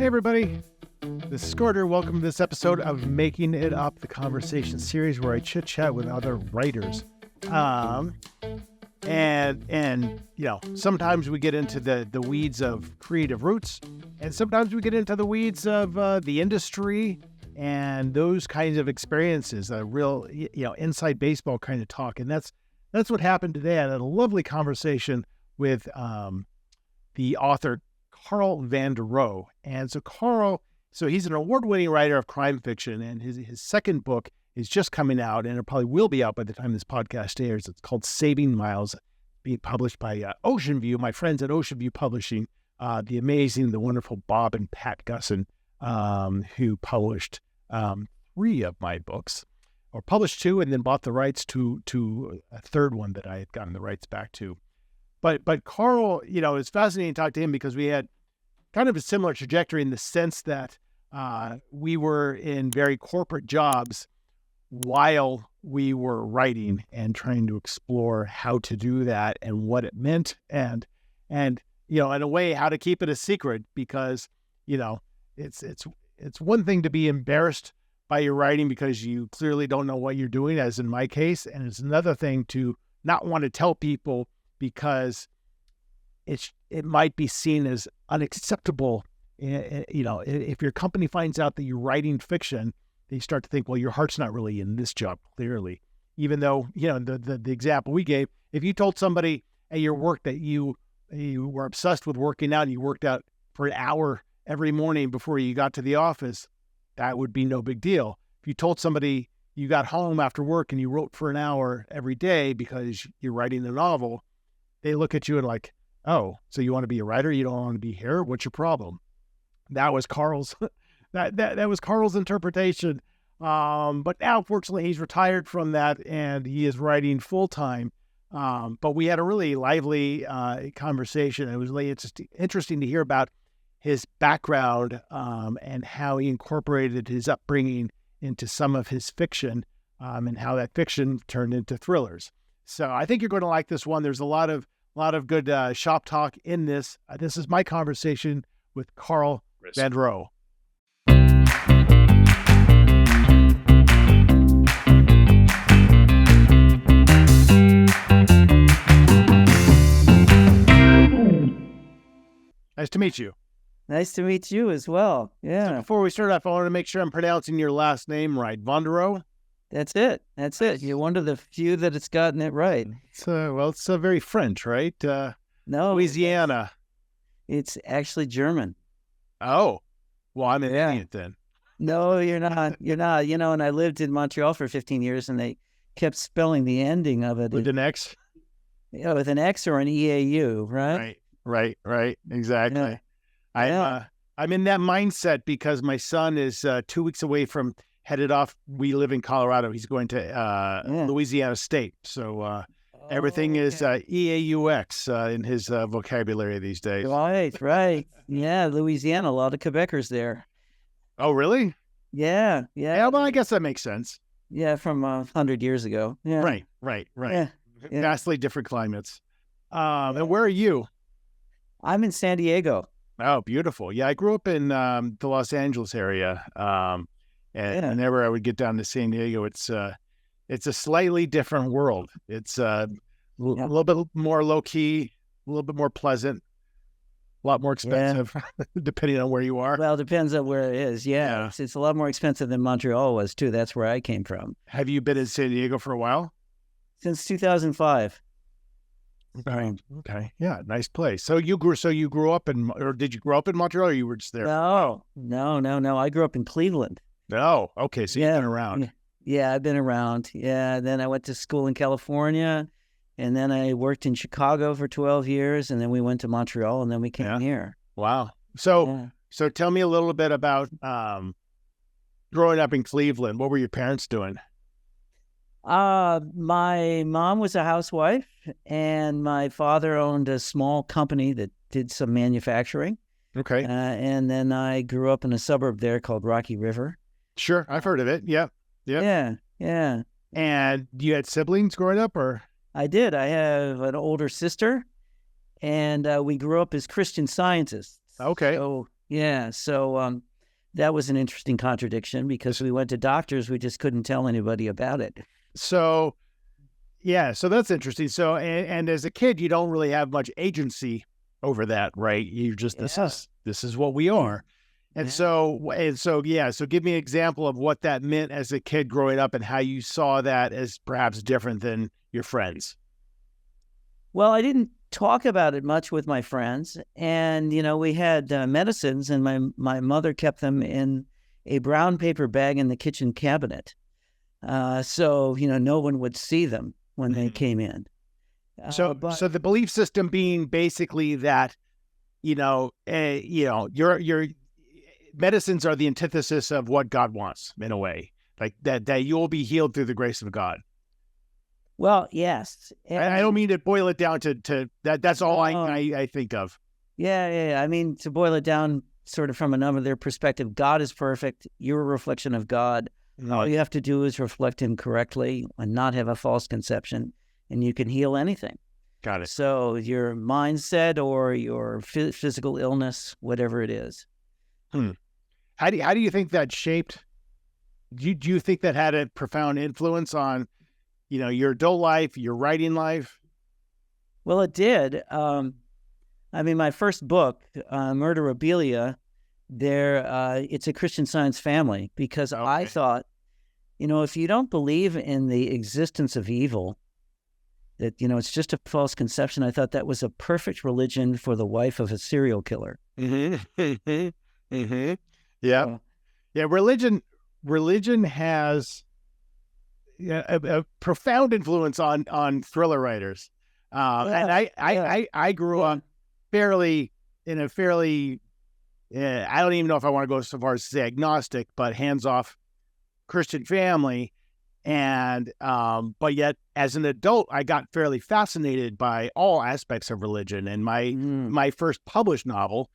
everybody, this is Scorder. Welcome to this episode of Making It Up, the conversation series where I chit-chat with other writers. And you know, sometimes we get into the weeds of creative roots, and sometimes we get into the weeds of the industry and those kinds of experiences, a real, inside baseball kind of talk. And that's what happened today. I had a lovely conversation with the author Carl Vonderau. And so Carl, he's an award-winning writer of crime fiction, and his second book is just coming out, and it probably will be out by the time this podcast airs. It's called Saving Myles, being published by Oceanview, my friends at Oceanview Publishing, the amazing, the wonderful Bob and Pat Gusson, who published 3 of my books, or published 2 and then bought the rights to a third one that I had gotten the rights back to. But Carl, it's fascinating to talk to him because we had kind of a similar trajectory in the sense that we were in very corporate jobs while we were writing and trying to explore how to do that and what it meant and in a way how to keep it a secret, because it's one thing to be embarrassed by your writing because you clearly don't know what you're doing, as in my case, and it's another thing to not want to tell people because it might be seen as unacceptable. If your company finds out that you're writing fiction, they start to think, well, your heart's not really in this job, clearly. Even though, the example we gave, if you told somebody at your work that you were obsessed with working out and you worked out for an hour every morning before you got to the office, that would be no big deal. If you told somebody you got home after work and you wrote for an hour every day because you're writing a novel, they look at you and like, oh, so you want to be a writer? You don't want to be here? What's your problem? That was Carl's that was Carl's interpretation. But now, fortunately, he's retired from that and he is writing full time. But we had a really lively conversation. It was really interesting to hear about his background and how he incorporated his upbringing into some of his fiction and how that fiction turned into thrillers. So I think you're going to like this one. There's a lot of good shop talk in this. This is my conversation with Carl Vonderau. Nice to meet you. Nice to meet you as well. Yeah. So before we start off, I want to make sure I'm pronouncing your last name right. Vonderau? That's it. You're one of the few that has gotten it right. It's very French, right? No. Louisiana. It's actually German. Oh. Well, I'm an idiot then. No, you're not. You're not. And I lived in Montreal for 15 years, and they kept spelling the ending of it. With an X? Yeah, with an X or an EAU, right? Right. Exactly. Yeah. I'm in that mindset because my son is 2 weeks away from headed off. We live in Colorado. He's going to Louisiana State. So everything is EAUX in his vocabulary these days. Right. Yeah, Louisiana, a lot of Quebecers there. Oh, really? Yeah. Well, I guess that makes sense. Yeah, from 100 years ago. Yeah. Right. Yeah. Vastly different climates. And where are you? I'm in San Diego. Oh, beautiful. Yeah, I grew up in the Los Angeles area. And whenever I would get down to San Diego, it's a slightly different world. It's a little bit more low-key, a little bit more pleasant, a lot more expensive, depending on where you are. Well, it depends on where it is. Yeah. It's a lot more expensive than Montreal was, too. That's where I came from. Have you been in San Diego for a while? Since 2005. Okay. Yeah, nice place. So you grew up or did you grow up in Montreal, or you were just there? No. I grew up in Cleveland. Oh, okay. So you've been around. Yeah, I've been around. Yeah, then I went to school in California, and then I worked in Chicago for 12 years, and then we went to Montreal, and then we came here. Wow. So tell me a little bit about growing up in Cleveland. What were your parents doing? My mom was a housewife, and my father owned a small company that did some manufacturing. Okay. And then I grew up in a suburb there called Rocky River. Sure. I've heard of it. Yeah. Yeah. And you had siblings growing up, or? I did. I have an older sister, and we grew up as Christian Scientists. Okay. So Yeah. So that was an interesting contradiction because we went to doctors, we just couldn't tell anybody about it. So, yeah, so that's interesting. So, and as a kid, you don't really have much agency over that, right? You just, this is what we are. And so, yeah. So give me an example of what that meant as a kid growing up and how you saw that as perhaps different than your friends. Well, I didn't talk about it much with my friends. And, we had medicines, and my mother kept them in a brown paper bag in the kitchen cabinet. So, no one would see them when they came in. So the belief system being basically that, your medicines are the antithesis of what God wants, in a way, like that you'll be healed through the grace of God. Well, yes. I don't mean to boil it down to that. That's all I think of. Yeah. I mean, to boil it down sort of from another perspective, God is perfect. You're a reflection of God. All you have to do is reflect him correctly and not have a false conception, and you can heal anything. Got it. So your mindset or your physical illness, whatever it is. How do you think that shaped? Do you think that had a profound influence on, your adult life, your writing life? Well, it did. My first book, Murderabilia, it's a Christian Science family, because I thought, if you don't believe in the existence of evil, that, it's just a false conception, I thought that was a perfect religion for the wife of a serial killer. Mm-hmm. Mm-hmm. Yeah. Yeah. Religion has a profound influence on thriller writers. And I grew up I don't even know if I want to go so far as to say agnostic, but hands-off Christian family. And, but yet as an adult, I got fairly fascinated by all aspects of religion. And my first published novel,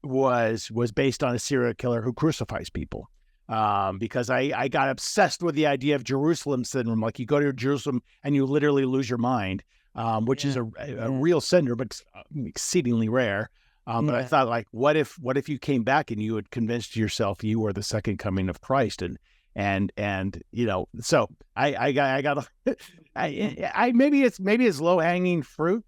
was based on a serial killer who crucifies people. Because I got obsessed with the idea of Jerusalem syndrome. Like, you go to Jerusalem and you literally lose your mind, which is a real syndrome, but exceedingly rare. But I thought, like, what if you came back and you had convinced yourself you were the second coming of Christ, and so I got maybe it's low hanging fruit,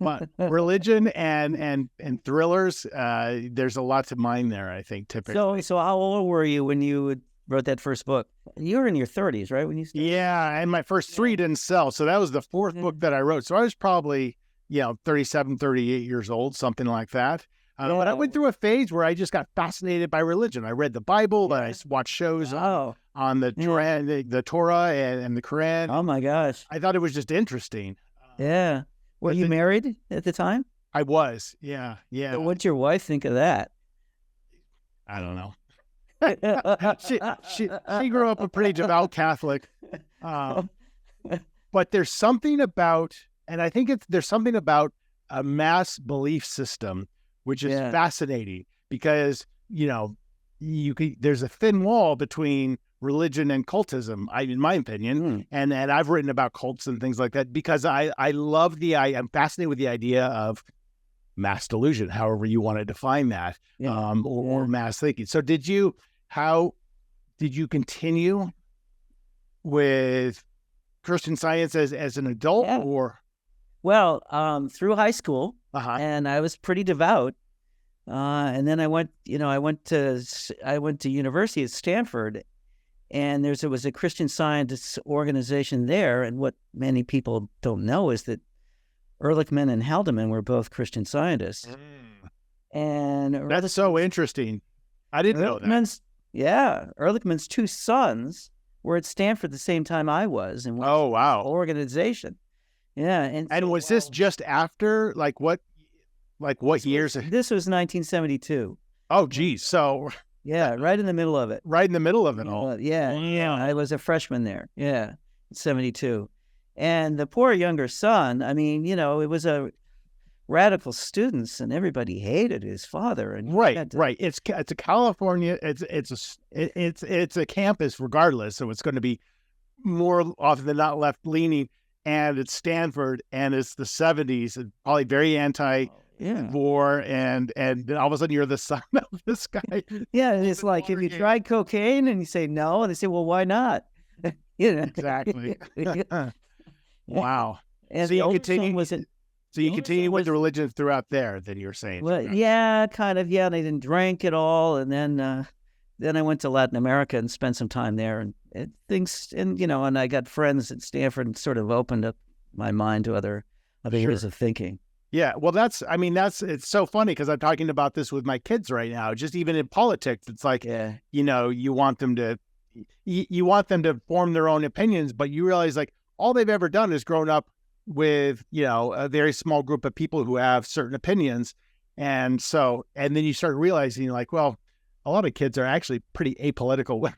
but religion and thrillers, there's a lot to mine there, I think, typically. So how old were you when you wrote that first book? You were in your 30s, right? When you started? Yeah, and my first three didn't sell, so that was the fourth book that I wrote. So I was probably 37, 38 years old, something like that. But I went through a phase where I just got fascinated by religion. I read the Bible, I watched shows on the Torah and the Quran. Oh my gosh! I thought it was just interesting. Yeah. Were you married at the time? I was. Yeah. So what'd your wife think of that? I don't know. she grew up a pretty devout Catholic, but there's something about, and I think there's something about a mass belief system which is fascinating, because there's a thin wall between religion and cultism, in my opinion, and I've written about cults and things like that because I love I'm fascinated with the idea of mass delusion, however you want to define that, or mass thinking. So how did you continue with Christian Science as an adult, or? Well, through high school, and I was pretty devout, and then I went to university at Stanford, and there was a Christian Scientist organization there, and what many people don't know is that Ehrlichman and Haldeman were both Christian Scientists. And that's so interesting. I didn't know that. Yeah, Ehrlichman's two sons were at Stanford the same time I was, and organization. Yeah, and was this just after, like what years? This was 1972. Oh, geez. So right in the middle of it. Right in the middle of it all. Yeah. I was a freshman there. Yeah, 72, and the poor younger son. I mean, it was a radical students, and everybody hated his father. And right. It's a California. It's a campus regardless, so it's going to be more often than not left leaning. And it's Stanford, and it's the 70s, and probably very anti war, and then all of a sudden you're the son of this guy. Yeah, and it's like, have you tried cocaine? And you say no, and they say, well, why not? Exactly. Wow. And so the you oldest continue. son was So you continue with the religion throughout there. Then you're saying. Well, yeah, kind of. Yeah, and I didn't drink at all, and then I went to Latin America and spent some time there, and things, and and I got friends at Stanford, and sort of opened up my mind to other areas of thinking. Yeah, well, it's so funny because I'm talking about this with my kids right now. Just even in politics, it's like, you want them to form their own opinions, but you realize like all they've ever done is grown up with, a very small group of people who have certain opinions. And then you start realizing like, well, a lot of kids are actually pretty apolitical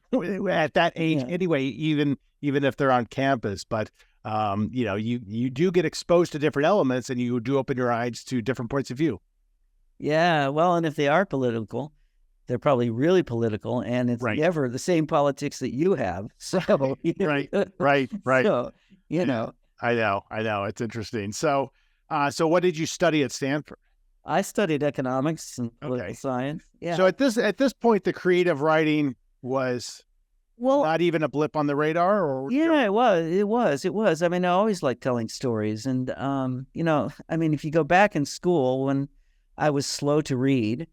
at that age anyway, even if they're on campus. But you do get exposed to different elements, and you do open your eyes to different points of view. Yeah. Well, and if they are political, they're probably really political, and it's never the same politics that you have. So, right. So, I know. It's interesting. So what did you study at Stanford? I studied economics and political science. Yeah. So at this point, the creative writing was not even a blip on the radar, or it was. I mean, I always liked telling stories, and if you go back in school when I was slow to read,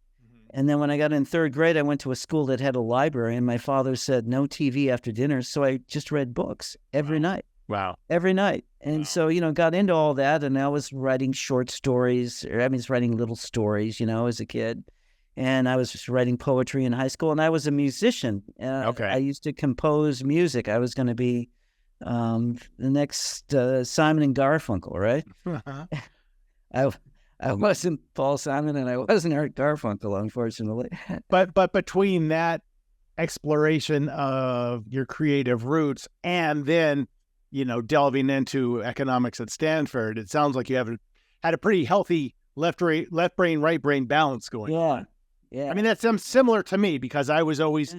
and then when I got in third grade, I went to a school that had a library, and my father said no TV after dinner, so I just read books every night. Wow. Every night. And so, got into all that, and I was writing short stories, writing little stories, as a kid. And I was just writing poetry in high school, and I was a musician. I used to compose music. I was going to be the next Simon and Garfunkel, right? I wasn't Paul Simon, and I wasn't Art Garfunkel, unfortunately. But between that exploration of your creative roots and then delving into economics at Stanford, it sounds like you had a pretty healthy left brain, right brain balance going on. Yeah. I mean, that sounds similar to me because I always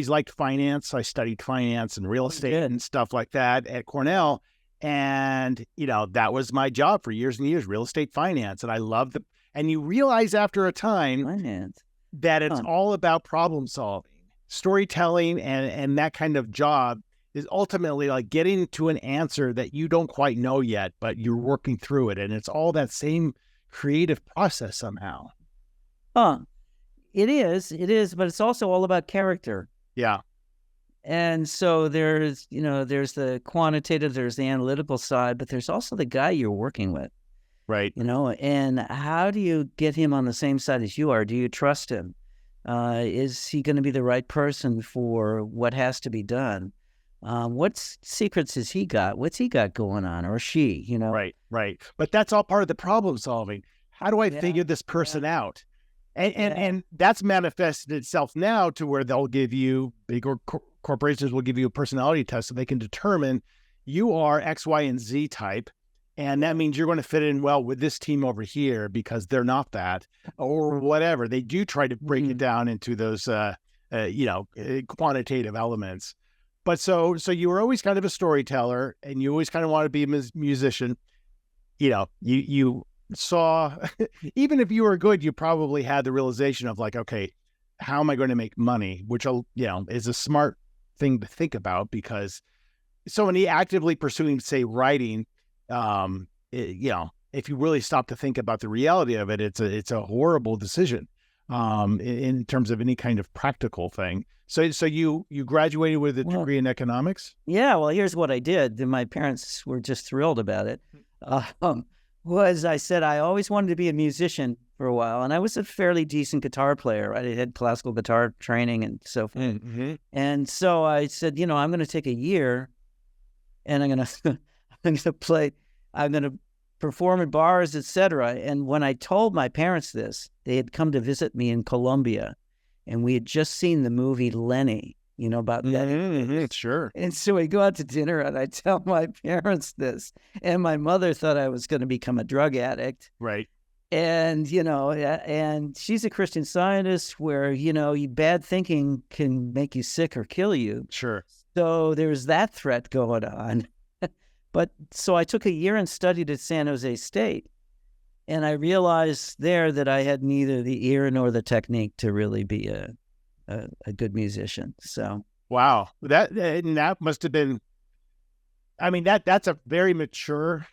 liked finance. I studied finance and real estate and stuff like that at Cornell. And, that was my job for years and years, real estate finance. And I loved and you realize after a time that it's all about problem solving, storytelling, and that kind of job is ultimately like getting to an answer that you don't quite know yet, but you're working through it. And it's all that same creative process somehow. It is, but it's also all about character. Yeah. And so there's the quantitative, there's the analytical side, but there's also the guy you're working with. Right. And how do you get him on the same side as you are? Do you trust him? Is he going to be the right person for what has to be done? What secrets has he got? What's he got going on, or she, Right. But that's all part of the problem solving. How do I figure this person out? And that's manifested itself now to where they'll give you, bigger corporations will give you a personality test so they can determine you are X, Y, and Z type. And that means you're going to fit in well with this team over here because they're not that, or whatever. They do try to break it down into those, quantitative elements. But so you were always kind of a storyteller, and you always kind of wanted to be a musician. You saw, even if you were good, you probably had the realization of like, okay, how am I going to make money? Which, is a smart thing to think about, because somebody actively pursuing, say, writing, if you really stop to think about the reality of it, it's a horrible decision in terms of any kind of practical thing. So you graduated with a degree in economics? Yeah, well, here's what I did. And my parents were just thrilled about it. Was I said I always wanted to be a musician for a while, and I was a fairly decent guitar player. Right? I had classical guitar training and so forth. Mm-hmm. And so I said, I'm going to take a year, and I'm going to perform at bars, etc. And when I told my parents this, they had come to visit me in Colombia, and we had just seen the movie Lenny, about that. Mm-hmm, sure. And so we go out to dinner, and I tell my parents this, and my mother thought I was going to become a drug addict. Right. And, and she's a Christian Scientist where, bad thinking can make you sick or kill you. Sure. So there's that threat going on. But so I took a year and studied at San Jose State. And I realized there that I had neither the ear nor the technique to really be a good musician. So wow, that must have been. I mean, that's a very mature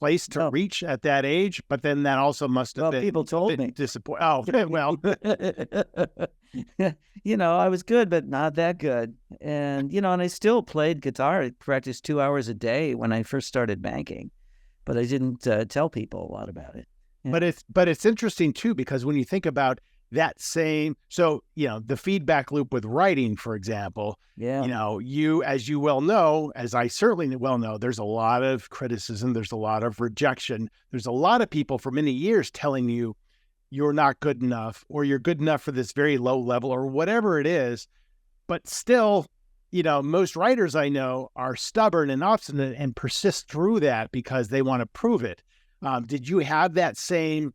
place to reach at that age, but then that also must have been people told me disappointing. Oh, well, I was good, but not that good. And, and I still played guitar. I practiced 2 hours a day when I first started banking, but I didn't tell people a lot about it. Yeah. But it's interesting too, because when you think about that same, so, the feedback loop with writing, for example, you, as you well know, as I certainly well know, there's a lot of criticism. There's a lot of rejection. There's a lot of people for many years telling you you're not good enough, or you're good enough for this very low level, or whatever it is. But still, most writers I know are stubborn and obstinate and persist through that because they want to prove it. Did you have that same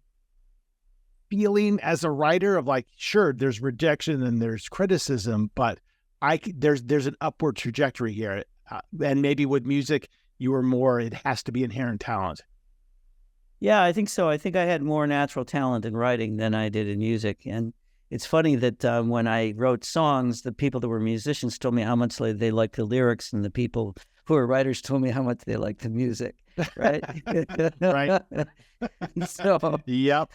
feeling as a writer of like, sure, there's rejection and there's criticism, but there's an upward trajectory here. And maybe with music, you were more, it has to be inherent talent. Yeah, I think so. I think I had more natural talent in writing than I did in music. And it's funny that when I wrote songs, the people that were musicians told me how much they liked the lyrics, and the people who are writers told me how much they liked the music. Right. Right. So, yep.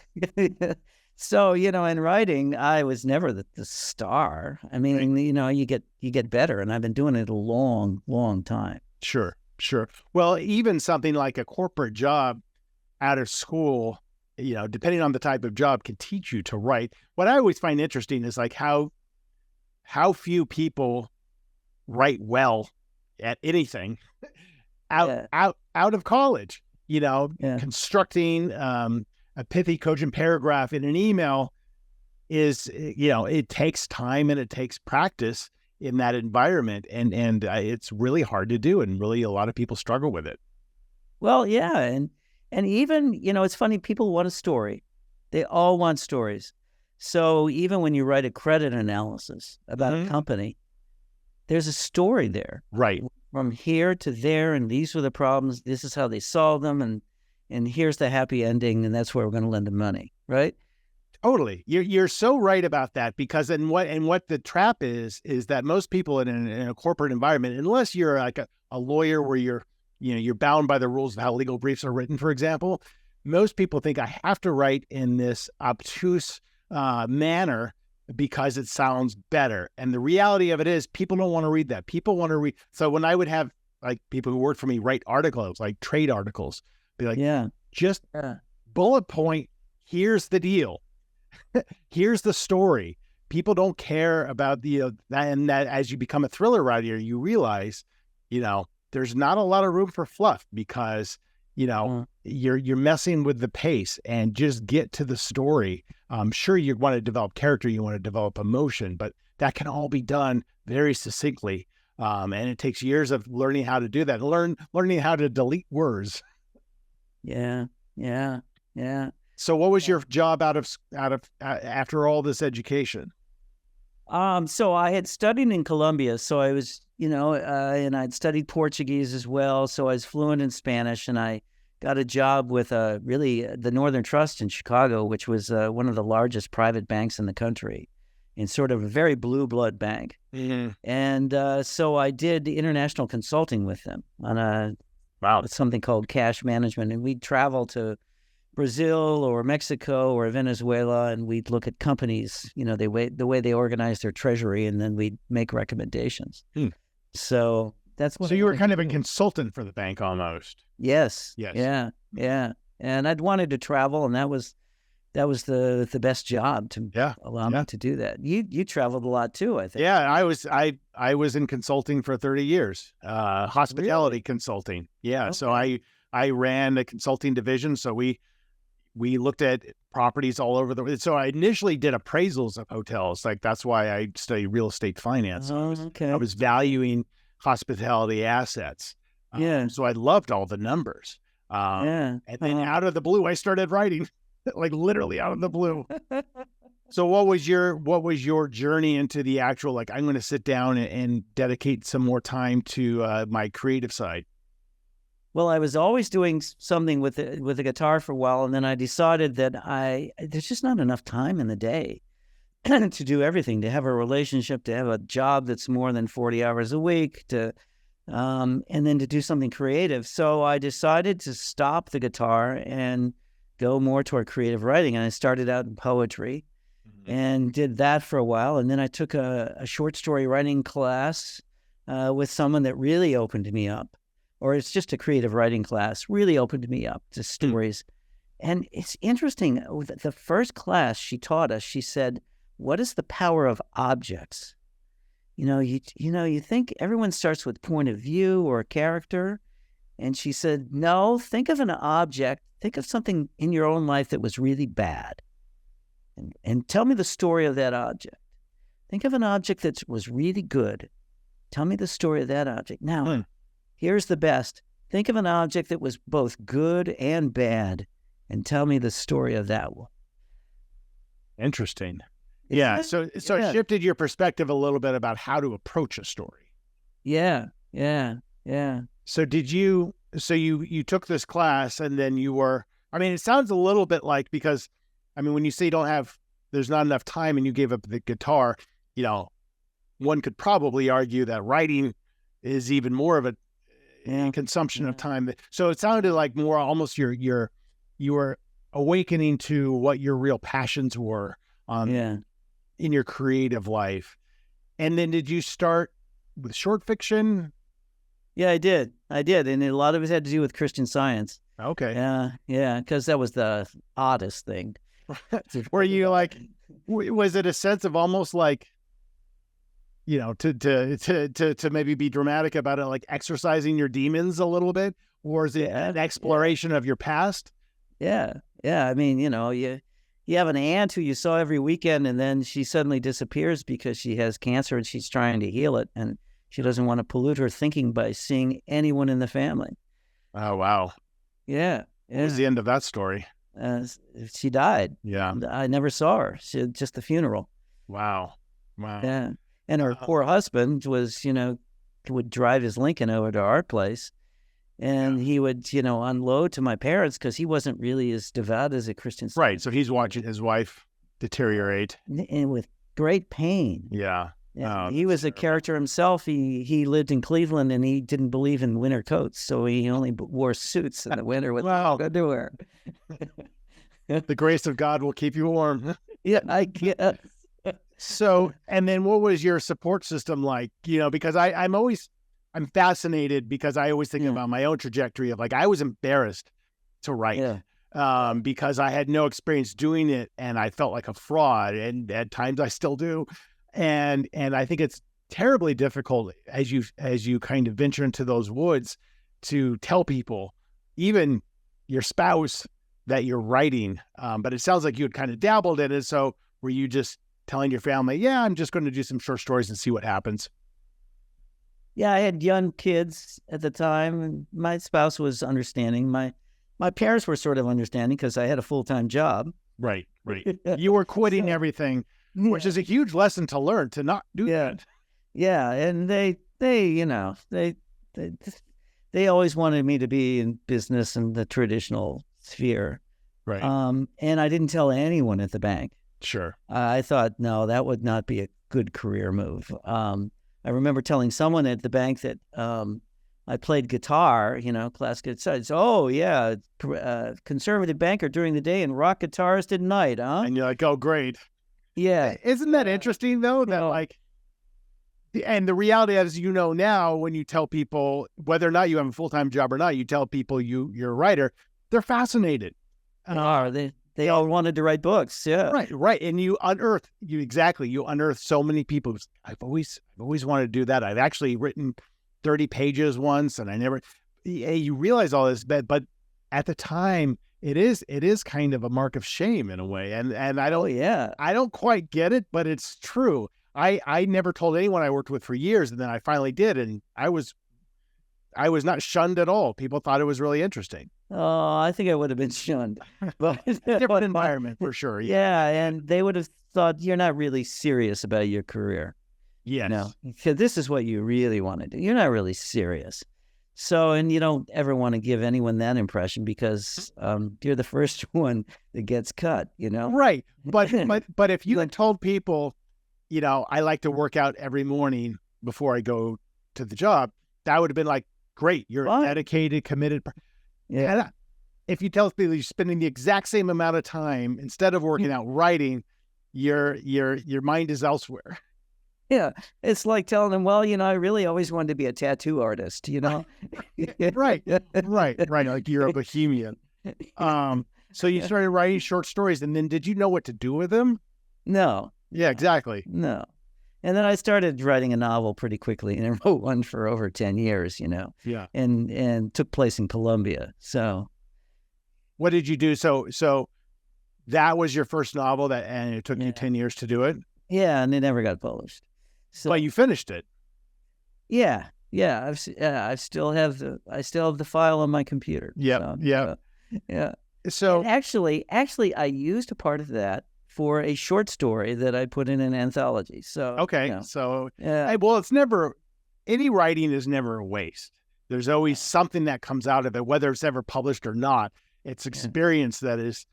So, in writing, I was never the star. I mean, you get better, and I've been doing it a long, long time. Sure. Well, even something like a corporate job out of school, depending on the type of job, can teach you to write. What I always find interesting is like how few people write well at anything out of college. Constructing a pithy, cogent paragraph in an email is, it takes time and it takes practice in that environment, and it's really hard to do, and really a lot of people struggle with it. Well, yeah, and even, it's funny, people want a story. They all want stories. So even when you write a credit analysis about a company, there's a story there. Right. From here to there, and these were the problems, this is how they solved them, and here's the happy ending, and that's where we're going to lend them money, right? Totally. You're so right about that, because what the trap is that most people in a corporate environment, unless you're like a lawyer where you're bound by the rules of how legal briefs are written, for example, most people think I have to write in this obtuse manner because it sounds better. And the reality of it is people don't want to read that. People want to read. So when I would have like people who work for me write articles, like trade articles, be like, just bullet point, here's the deal. Here's the story. People don't care about and that as you become a thriller writer, you realize, there's not a lot of room for fluff, because, you're messing with the pace, and just get to the story. Sure, you want to develop character, you want to develop emotion, but that can all be done very succinctly. And it takes years of learning how to do that, learning how to delete words. Yeah. So what was your job out of after all this education? So I had studied in Colombia, so I was, and I'd studied Portuguese as well. So I was fluent in Spanish, and I got a job with the Northern Trust in Chicago, which was one of the largest private banks in the country, and sort of a very blue blood bank. Mm-hmm. And so I did international consulting with them on something called cash management, and we'd travel to Brazil or Mexico or Venezuela, and we'd look at companies, the way they organize their treasury, and then we'd make recommendations. So that's what. So you were kind of a consultant for the bank almost. Yes. Yeah. And I'd wanted to travel, and that was the best job to allow me to do that. You traveled a lot too, I think. Yeah, I was in consulting for 30 years, hospitality consulting. Yeah, okay. So I ran a consulting division. So we looked at properties all over the world. So I initially did appraisals of hotels. Like that's why I studied real estate finance. I was valuing hospitality assets. So I loved all the numbers. And then out of the blue, I started writing, like literally out of the blue. So what was your journey into the actual, like, I'm going to sit down and dedicate some more time to my creative side? Well, I was always doing something with the guitar for a while, and then I decided that there's just not enough time in the day to do everything, to have a relationship, to have a job that's more than 40 hours a week, and then to do something creative. So I decided to stop the guitar and go more toward creative writing. And I started out in poetry and did that for a while. And then I took a short story writing class with someone that really opened me up, or it's just a creative writing class, really opened me up to stories. And it's interesting. The first class she taught us, she said, "What is the power of objects?" You think everyone starts with point of view or character. And she said, no, think of an object. Think of something in your own life that was really bad. And tell me the story of that object. Think of an object that was really good. Tell me the story of that object. Now, here's the best. Think of an object that was both good and bad, and tell me the story of that one. Interesting. Yeah. So it shifted your perspective a little bit about how to approach a story. Yeah. So you took this class, and then it sounds a little bit like, because, when you say there's not enough time and you gave up the guitar, one could probably argue that writing is even more of a consumption of time. So it sounded like more almost you were awakening to what your real passions were in your creative life. And then did you start with short fiction? Yeah, I did. And a lot of it had to do with Christian Science. Okay. Yeah, because that was the oddest thing. Were you like, was it a sense of almost like, to maybe be dramatic about it, like exercising your demons a little bit? Or is it an exploration of your past? Yeah. You have an aunt who you saw every weekend, and then she suddenly disappears because she has cancer and she's trying to heal it. And she doesn't want to pollute her thinking by seeing anyone in the family. Oh, wow. Yeah. What was the end of that story? She died. Yeah. I never saw her. Just the funeral. Wow. Yeah. And her poor husband would drive his Lincoln over to our place, and he would, unload to my parents because he wasn't really as devout as a Christian. Right. So he's watching his wife deteriorate. And with great pain. Yeah. He was a character himself. He lived in Cleveland, and he didn't believe in winter coats, so he only wore suits in the winter with underwear. The grace of God will keep you warm. Yeah, I guess. So, and then what was your support system like? Because I'm fascinated, because I always think about my own trajectory of, like, I was embarrassed to write because I had no experience doing it, and I felt like a fraud, and at times I still do. And I think it's terribly difficult as you kind of venture into those woods to tell people, even your spouse, that you're writing. But it sounds like you had kind of dabbled in it. So were you just telling your family, I'm just going to do some short stories and see what happens? Yeah, I had young kids at the time, and my spouse was understanding. My parents were sort of understanding because I had a full-time job. Right. You were quitting everything. Which is a huge lesson to learn, to not do that. Yeah, and they always wanted me to be in business in the traditional sphere. Right. And I didn't tell anyone at the bank. Sure. I thought, no, that would not be a good career move. I remember telling someone at the bank that I played guitar, classical guitar. Oh, yeah, conservative banker during the day and rock guitarist at night, huh? And you're like, oh, great. Yeah. Isn't that interesting, though? That and the reality is, now, when you tell people, whether or not you have a full-time job or not, you tell people you're a writer, they're fascinated. They all wanted to write books. Yeah. Right. And you unearth so many people. I've always wanted to do that. I've actually written 30 pages once, and I never, you realize all this, but at the time, it is kind of a mark of shame in a way. And I don't quite get it, but it's true. I never told anyone I worked with for years, and then I finally did. And I was not shunned at all. People thought it was really interesting. Oh, I think I would have been shunned, but different environment for sure. Yeah. And they would have thought you're not really serious about your career. Yes. Because this is what you really want to do. You're not really serious. So, and you don't ever want to give anyone that impression because you're the first one that gets cut, Right. But if you had told people, I like to work out every morning before I go to the job, that would have been like, great, you're a dedicated, committed. Yeah. If you tell people you're spending the exact same amount of time instead of working out writing, your mind is elsewhere. Yeah, it's like telling them, well, I really always wanted to be a tattoo artist, Right. Like you're a bohemian. So you started writing short stories, and then did you know what to do with them? No. Yeah, exactly. No. And then I started writing a novel pretty quickly, and I wrote one for over 10 years, Yeah. And took place in Colombia. So what did you do? So that was your first novel and it took you 10 years to do it? Yeah, and it never got published. So, but you finished it. Yeah. I still have the file on my computer. Yeah. Yeah. So and actually, I used a part of that for a short story that I put in an anthology. So okay. Well, it's never, any writing is never a waste. There's always something that comes out of it, whether it's ever published or not. It's experience that is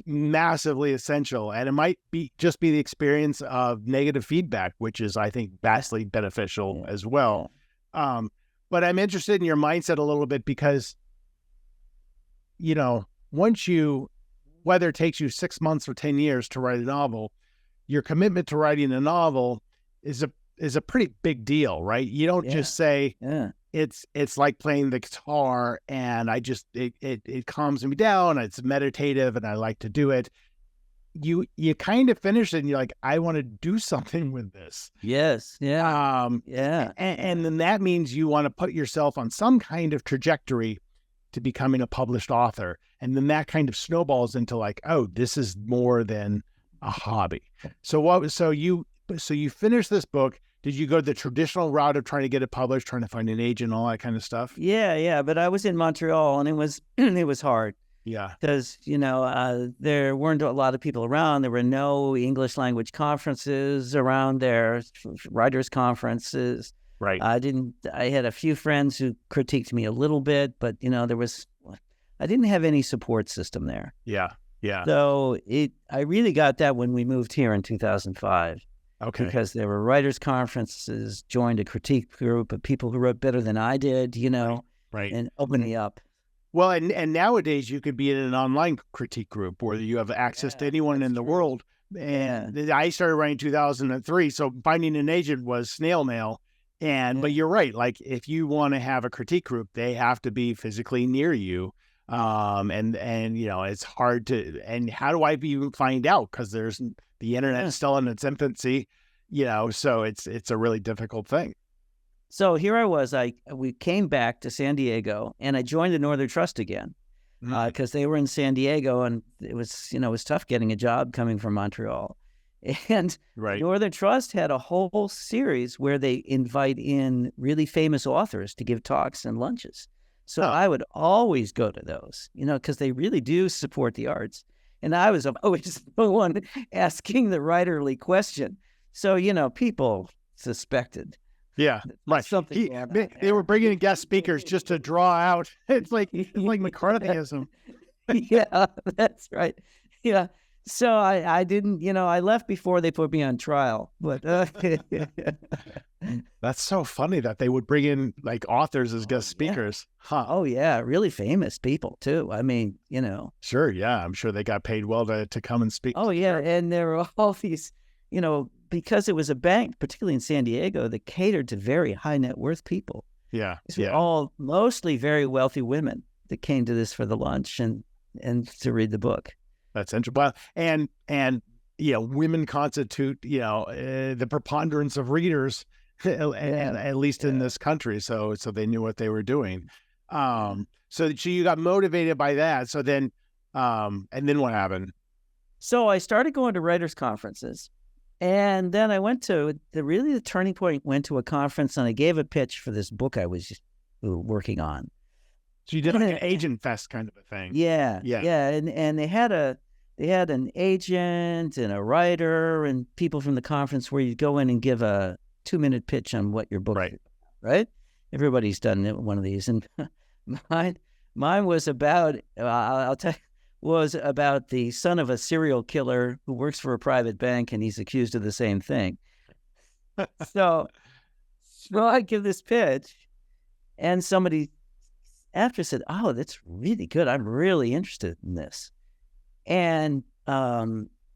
massively essential, and it might just be the experience of negative feedback, which is, I think, vastly beneficial as well. But I'm interested in your mindset a little bit because, whether it takes you 6 months or 10 years to write a novel, your commitment to writing a novel is a pretty big deal, right? You don't just say, it's like playing the guitar and it calms me down. It's meditative and I like to do it. You kind of finish it and you're like, I want to do something with this. Yes. Yeah. And then that means you want to put yourself on some kind of trajectory to becoming a published author. And then that kind of snowballs into like, oh, this is more than a hobby. So you finished this book. Did you go the traditional route of trying to get it published, trying to find an agent, all that kind of stuff? Yeah. But I was in Montreal, and it was hard. Yeah. Because, there weren't a lot of people around. There were no English language conferences around there, writers' conferences. Right. I had a few friends who critiqued me a little bit, but, I didn't have any support system there. Yeah. So I really got that when we moved here in 2005. Okay. Because there were writers' conferences, joined a critique group of people who wrote better than I did, right. And opened me up. Well, and nowadays you could be in an online critique group where you have access to anyone in the world. And I started writing in 2003, so finding an agent was snail mail. But you're right. Like if you want to have a critique group, they have to be physically near you. And it's hard to, and how do I even find out? Because the internet is still in its infancy, so it's a really difficult thing. So here I was, we came back to San Diego and I joined the Northern Trust again because they were in San Diego and it was tough getting a job coming from Montreal. And Northern Trust had a whole series where they invite in really famous authors to give talks and lunches. So I would always go to those, because they really do support the arts. And I was always the one asking the writerly question. So, people suspected. Yeah, right. They were bringing in guest speakers just to draw out. It's like McCarthyism. Yeah, that's right. Yeah. So I didn't, I left before they put me on trial. But that's so funny that they would bring in like authors as guest speakers. Huh. Oh yeah, really famous people too. I mean, Sure, yeah. I'm sure they got paid well to come and speak. Oh yeah, and there were all these, because it was a bank, particularly in San Diego, that catered to very high net worth people. Yeah. These were all mostly very wealthy women that came to this for the lunch and to read the book. That's interesting. Well, and women constitute, the preponderance of readers, at least in this country. So they knew what they were doing. So you got motivated by that. So then, and then what happened? So I started going to writers' conferences, and then I went to the turning point. Went to a conference, and I gave a pitch for this book I was working on. So you did like an agent fest kind of a thing. Yeah. And they had an agent and a writer and people from the conference where you go in and give a 2-minute pitch on what your book is, right? everybody's done one of these, and mine was about I'll tell you, was about the son of a serial killer who works for a private bank, and he's accused of the same thing. So I give this pitch, and somebody after said, "Oh, that's really good. I'm really interested in this." And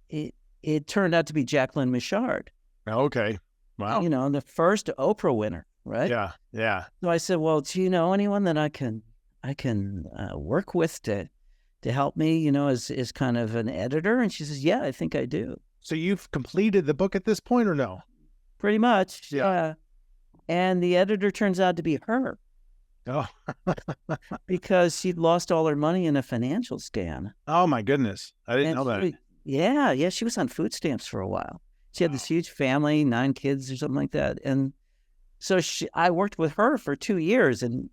it turned out to be Jacqueline Michard. Okay. Wow. The first Oprah winner, right? Yeah. Yeah. So I said, "Well, do you know anyone that I can work with to help me, as kind of an editor?" And she says, "Yeah, I think I do." So you've completed the book at this point, or no? Pretty much. Yeah. And the editor turns out to be her. Oh. Because she'd lost all her money in a financial scam. Oh my goodness. I didn't know that. Yeah. She was on food stamps for a while. She had this huge family, 9 kids or something like that. And so I worked with her for 2 years and,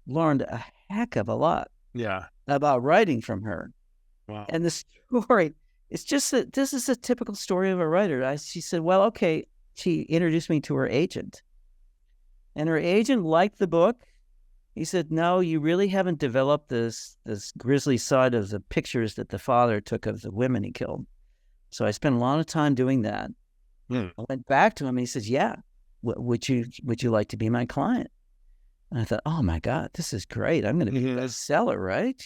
learned a heck of a lot. Yeah. About writing from her. Wow. And the story, it's just that this is a typical story of a writer. She said, well, okay. She introduced me to her agent. And her agent liked the book. He said, "No, you really haven't developed this grisly side of the pictures that the father took of the women he killed." So I spent a lot of time doing that. I went back to him and he says, "Yeah, would you like to be my client?" And I thought, "Oh my God, this is great. I'm going to be a bestseller, right?"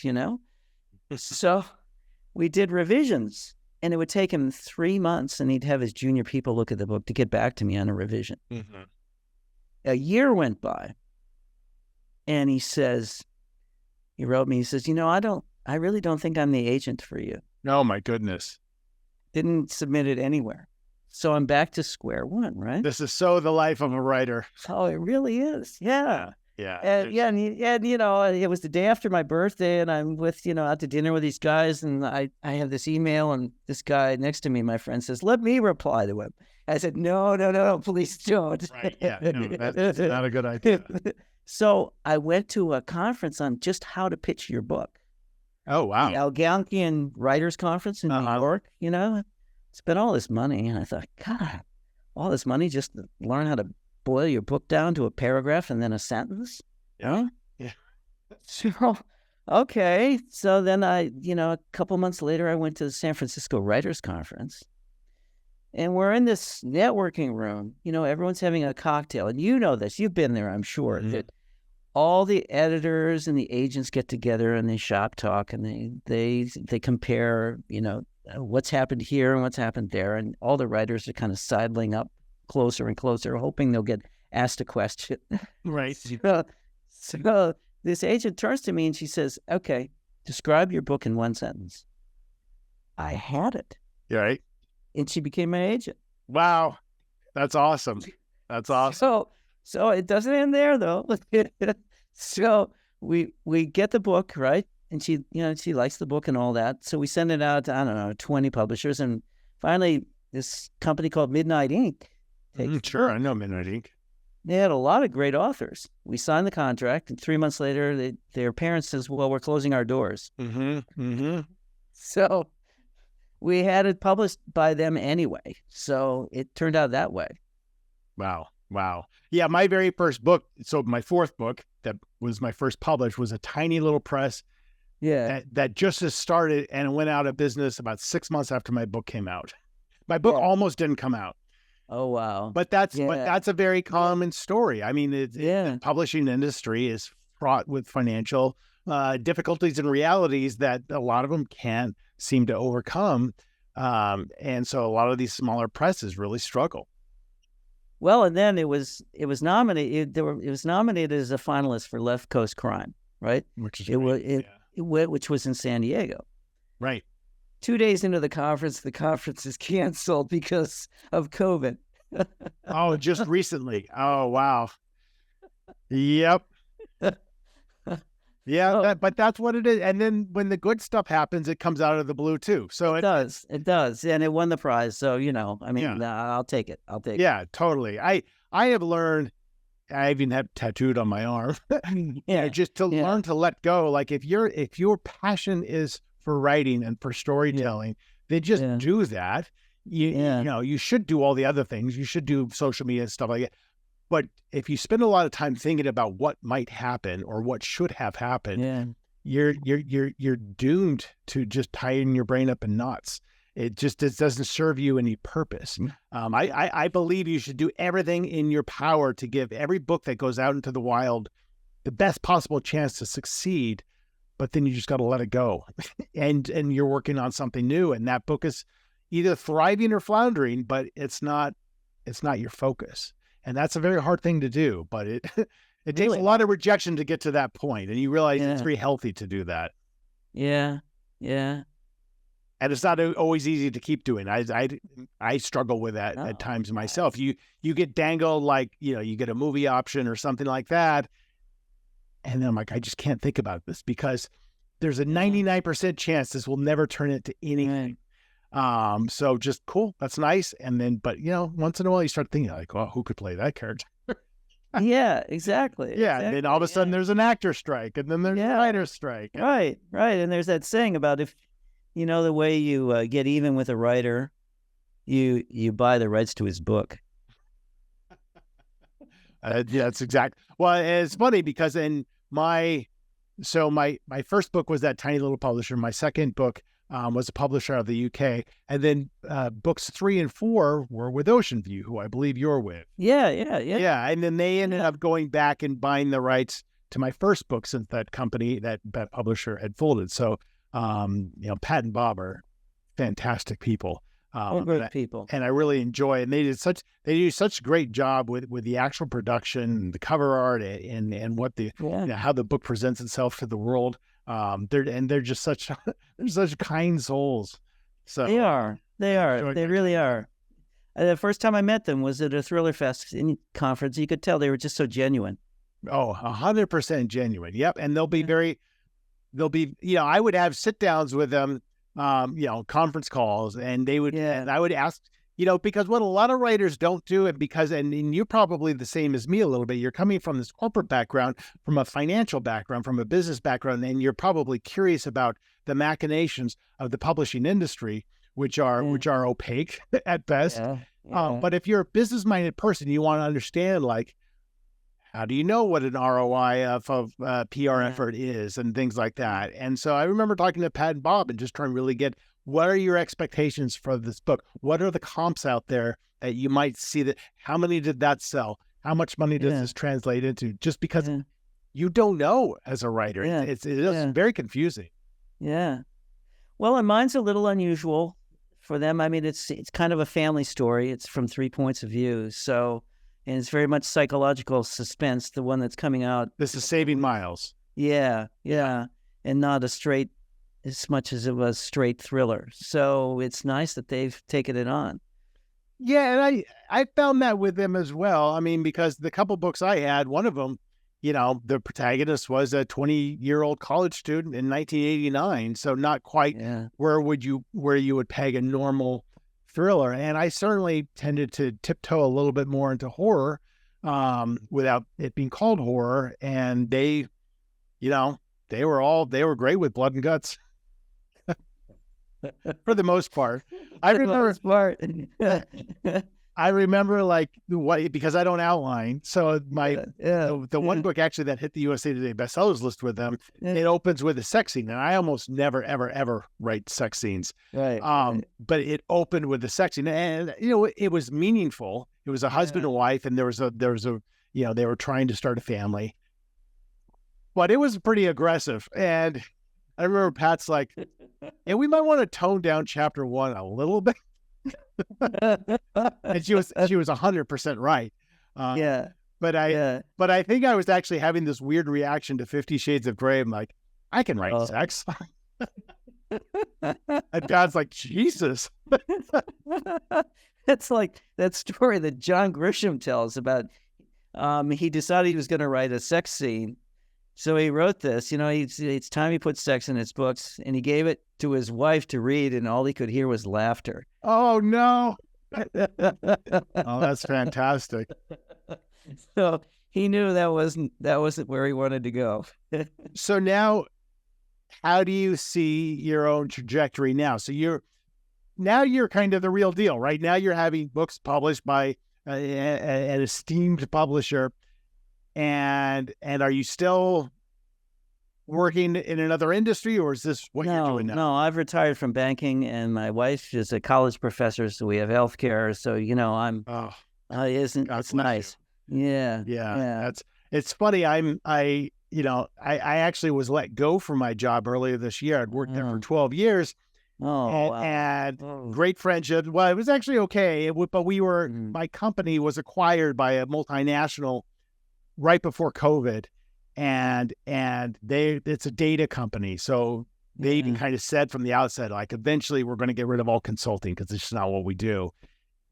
So we did revisions, and it would take him 3 months, and he'd have his junior people look at the book to get back to me on a revision. Mm-hmm. A year went by. And he wrote me, he says, I really don't think I'm the agent for you. Oh my goodness. Didn't submit it anywhere. So I'm back to square one, right? This is so the life of a writer. Oh, it really is. Yeah. Yeah. And it was the day after my birthday, and I'm with, out to dinner with these guys, and I have this email, and this guy next to me, my friend, says, "Let me reply to him." I said, no, please don't. Right. Yeah. No, that's not a good idea. So I went to a conference on just how to pitch your book. Oh, wow. The Algonquian Writers Conference in New York, spent all this money. And I thought, God, all this money just to learn how to boil your book down to a paragraph and then a sentence? Yeah. So, okay. So then a couple months later, I went to the San Francisco Writers Conference. And we're in this networking room. Everyone's having a cocktail. And you know this. You've been there, I'm sure. Mm-hmm. That all the editors and the agents get together and they shop talk and they compare, what's happened here and what's happened there. And all the writers are kind of sidling up closer and closer, hoping they'll get asked a question. Right. So this agent turns to me and she says, "Okay, describe your book in 1 sentence." I had it. Yeah, right. And she became my agent. Wow. That's awesome. That's awesome. So it doesn't end there though. So we get the book, right? And she likes the book and all that. So we send it out to, 20 publishers. And finally, this company called Midnight Ink. Sure, I know Midnight Ink. They had a lot of great authors. We signed the contract, and 3 months later, their parents says, "Well, we're closing our doors." Mm-hmm. Mm-hmm. So we had it published by them anyway. So it turned out that way. Wow. Yeah, my very first book, so my 4th book that was my first published, was a tiny little press that just has started, and it went out of business about 6 months after my book came out. My book almost didn't come out. Oh, wow. But that's a very common story. I mean, the publishing industry is fraught with financial difficulties and realities that a lot of them can't seem to overcome. And so a lot of these smaller presses really struggle. Well, and then it was nominated. It was nominated as a finalist for Left Coast Crime, right? Which is which was in San Diego. Right. 2 days into the conference is canceled because of COVID. Oh, just recently. Oh, wow. Yep. Yeah, but that's what it is. And then when the good stuff happens, it comes out of the blue too. So it does. And it won the prize. So, I'll take it. Yeah, totally. I have learned, I even have tattooed on my arm, just to learn to let go. Like if your passion is for writing and for storytelling, then just do that. You should do all the other things. You should do social media and stuff like that. But if you spend a lot of time thinking about what might happen or what should have happened, you're doomed to just tying your brain up in knots. It doesn't serve you any purpose. I believe you should do everything in your power to give every book that goes out into the wild the best possible chance to succeed. But then you just got to let it go, and you're working on something new, and that book is either thriving or floundering, but it's not your focus. And that's a very hard thing to do, but it takes a lot of rejection to get to that point, and you realize it's very healthy to do that. Yeah. And it's not always easy to keep doing. I struggle with that at times myself. You get dangled, like, you get a movie option or something like that, and then I'm like, I just can't think about this because there's a 99% chance this will never turn into anything. So just cool. That's nice. And then, but once in a while you start thinking like, well, who could play that character? Yeah, exactly. Yeah. Exactly. And then all of a sudden there's an actor strike, and then there's a writer's strike. Right. And there's that saying about if, the way you get even with a writer, you buy the rights to his book. That's exact. Well, it's funny because my first book was that tiny little publisher. My second book was a publisher out of the UK. And then books 3 and 4 were with Oceanview, who I believe you're with. Yeah. And then they ended up going back and buying the rights to my first book since that company, that publisher had folded. So, Pat and Bob are fantastic people. Great people. And I really enjoy it. And they do such a great job with the actual production, the cover art, and what how the book presents itself to the world. They're just such kind souls. So they are. They really are. The first time I met them was at a Thriller Fest conference. You could tell they were just so genuine. Oh, 100% genuine. Yep. And they'll be I would have sit downs with them, conference calls, and they would, and I would ask, because what a lot of writers don't do, and you're probably the same as me a little bit. You're coming from this corporate background, from a financial background, from a business background, and you're probably curious about the machinations of the publishing industry, which are opaque at best. But if you're a business-minded person, you want to understand, like, how do you know what an ROI of PR effort is and things like that? And so I remember talking to Pat and Bob and just trying to really get, what are your expectations for this book? What are the comps out there that you might see that, how many did that sell? How much money does this translate into? Just because you don't know as a writer. It's very confusing. Yeah. Well, and mine's a little unusual for them. I mean, it's kind of a family story. It's from 3 points of view. So, and it's very much psychological suspense, the one that's coming out. This is Saving Myles. Yeah. And not as much as it was straight thriller. So it's nice that they've taken it on. Yeah, and I found that with them as well. I mean, because the couple books I had, one of them, the protagonist was a 20-year-old college student in 1989. So not quite where you would peg a normal thriller. And I certainly tended to tiptoe a little bit more into horror without it being called horror. And they were great with blood and guts for the most part. I remember like because I don't outline. So the one book actually that hit the USA Today bestsellers list with them, it opens with a sex scene, and I almost never ever write sex scenes. Right. But it opened with a sex scene, and it was meaningful. It was a husband and wife, and there was a they were trying to start a family, but it was pretty aggressive. And I remember Pat's like, and we might want to tone down chapter 1 a little bit. And she was 100% right. But I think I was actually having this weird reaction to 50 Shades of Grey. I'm like, I can write sex. And God's like, Jesus. It's like that story that John Grisham tells about. He decided he was going to write a sex scene. So he wrote this, it's time he put sex in his books, and he gave it to his wife to read, and all he could hear was laughter. Oh, no. Oh, that's fantastic. So he knew that wasn't where he wanted to go. So now, how do you see your own trajectory now? So you're kind of the real deal, right? Now you're having books published by an esteemed publisher. And are you still working in another industry, or is this what you're doing now? No, I've retired from banking, and my wife is a college professor, so we have healthcare. So I'm. Oh, it's nice. Yeah. It's funny. I actually was let go from my job earlier this year. I'd worked there for 12 years. And great friendship. Well, it was actually okay. But my company was acquired by a multinational right before COVID. And it's a data company. So they even kind of said from the outset, like, eventually we're going to get rid of all consulting because it's just not what we do.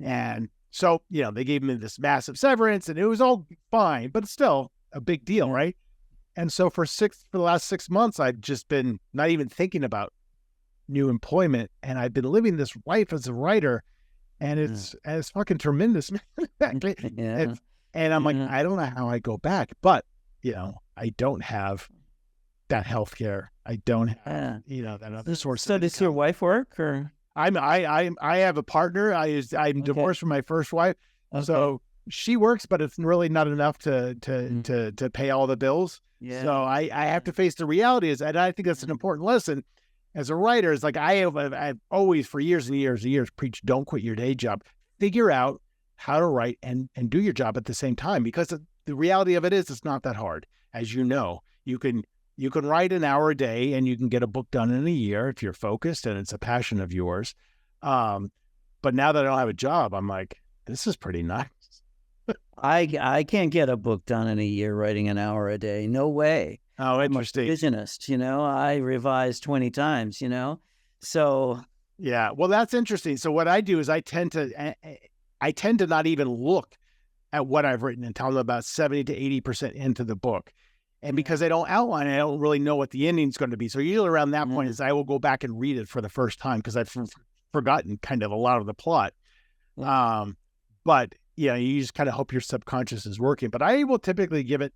And so, they gave me this massive severance and it was all fine, but it's still a big deal, right? And so for the last 6 months, I've just been not even thinking about new employment. And I've been living this life as a writer, and it's fucking tremendous. And I'm like, I don't know how I go back, but I don't have that healthcare. I don't have, that other source. So does your wife work, or? I have a partner. I'm divorced from my first wife. Okay. So she works, but it's really not enough to pay all the bills. Yeah. So I have to face the reality and I think that's an important lesson as a writer. It's like I've always for years and years and years preached, don't quit your day job. Figure out how to write and do your job at the same time, because the reality of it is it's not that hard. As you know, you can write an hour a day and you can get a book done in a year if you're focused and it's a passion of yours. But now that I don't have a job, I'm like, this is pretty nice. I can't get a book done in a year writing an hour a day. No way. Oh, interesting. I'm a revisionist, I revise 20 times, So yeah, well, that's interesting. So what I do is I tend to not even look at what I've written until I'm about 70 to 80% into the book. And because I don't outline it, I don't really know what the ending's going to be. So usually around that point is I will go back and read it for the first time because I've forgotten kind of a lot of the plot. But you just kind of hope your subconscious is working. But I will typically give it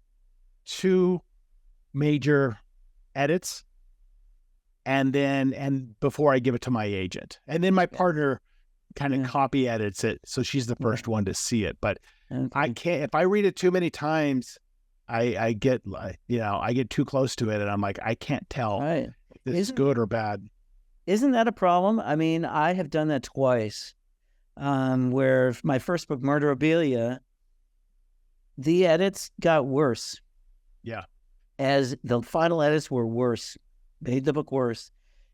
2 major edits and before I give it to my agent. And then my partner kind of copy edits it. So she's the first one to see it. But I can't, if I read it too many times, I get too close to it and I'm like, I can't tell if this is good or bad. Isn't that a problem? I mean, I have done that twice, where my first book, Murderabilia, the edits got worse. Yeah. As the final edits were worse, made the book worse.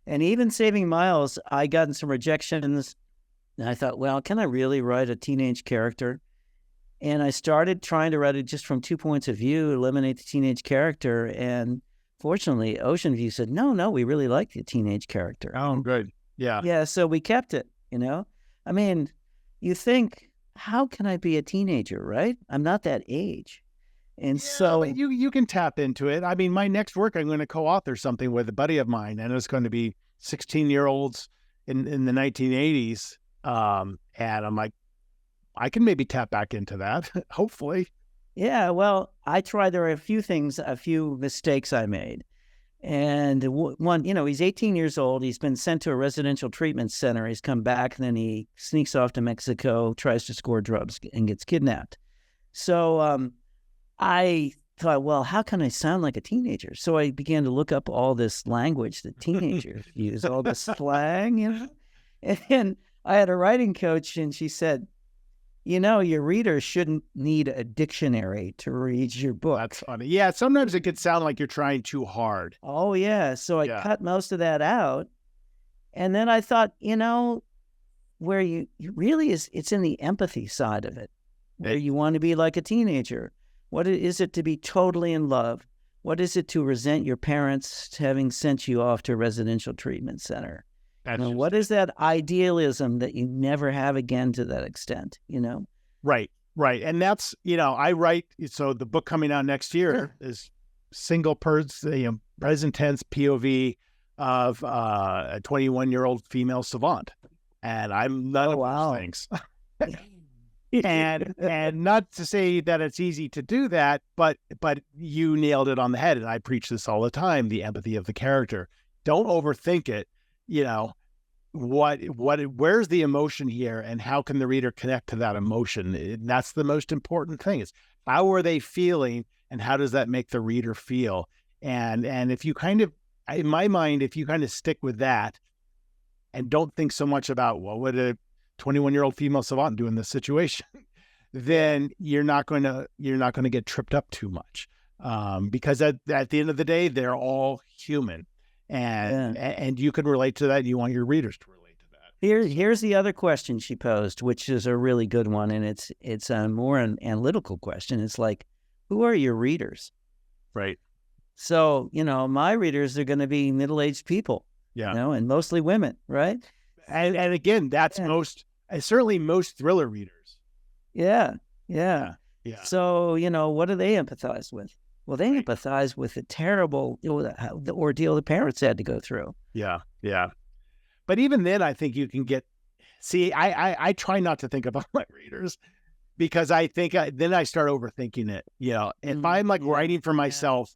And even Saving Myles, I gotten some rejections. And I thought, well, can I really write a teenage character? And I started trying to write it just from 2 points of view, eliminate the teenage character. And fortunately, Oceanview said, no, we really like the teenage character. Oh, good. Yeah. Yeah, so we kept it, I mean, you think, how can I be a teenager, right? I'm not that age. And so you can tap into it. I mean, my next work, I'm going to co-author something with a buddy of mine, and it's going to be 16-year-olds in the 1980s. And I'm like, I can maybe tap back into that, hopefully. Yeah, well, there are a few mistakes I made. And one, he's 18 years old. He's been sent to a residential treatment center. He's come back, and then he sneaks off to Mexico, tries to score drugs, and gets kidnapped. So I thought, well, how can I sound like a teenager? So I began to look up all this language that teenagers use, all the slang, And I had a writing coach, and she said, your readers shouldn't need a dictionary to read your book. That's funny. Yeah, sometimes it could sound like you're trying too hard. Oh, yeah. So I cut most of that out. And then I thought, where you really it's in the empathy side of it, where you want to be like a teenager. What is it to be totally in love? What is it to resent your parents having sent you off to a residential treatment center? What is that idealism that you never have again to that extent, Right. And that's, I write, so the book coming out next year is single person, present tense POV of a 21-year-old female savant. And I'm none of those things. and not to say that it's easy to do that, but you nailed it on the head. And I preach this all the time, the empathy of the character. Don't overthink it. where's the emotion here, and how can the reader connect to that emotion? And that's the most important thing, is how are they feeling, and how does that make the reader feel? And if you kind of, in my mind, if you kind of stick with that and don't think so much about what would a 21-year-old female savant do in this situation, then you're not going to get tripped up too much, because at the end of the day, they're all human, and you can relate to that. You want your readers to relate to that. Here's the other question she posed, which is a really good one, and it's a more analytical question. It's like, who are your readers? Right. So, my readers are going to be middle-aged people, and mostly women, right? And again, that's certainly most thriller readers. Yeah. So, what do they empathize with? Well, they empathize with the terrible, the ordeal the parents had to go through. Yeah. But even then, I think you can I try not to think about my readers, because I think then I start overthinking it. If I'm writing for myself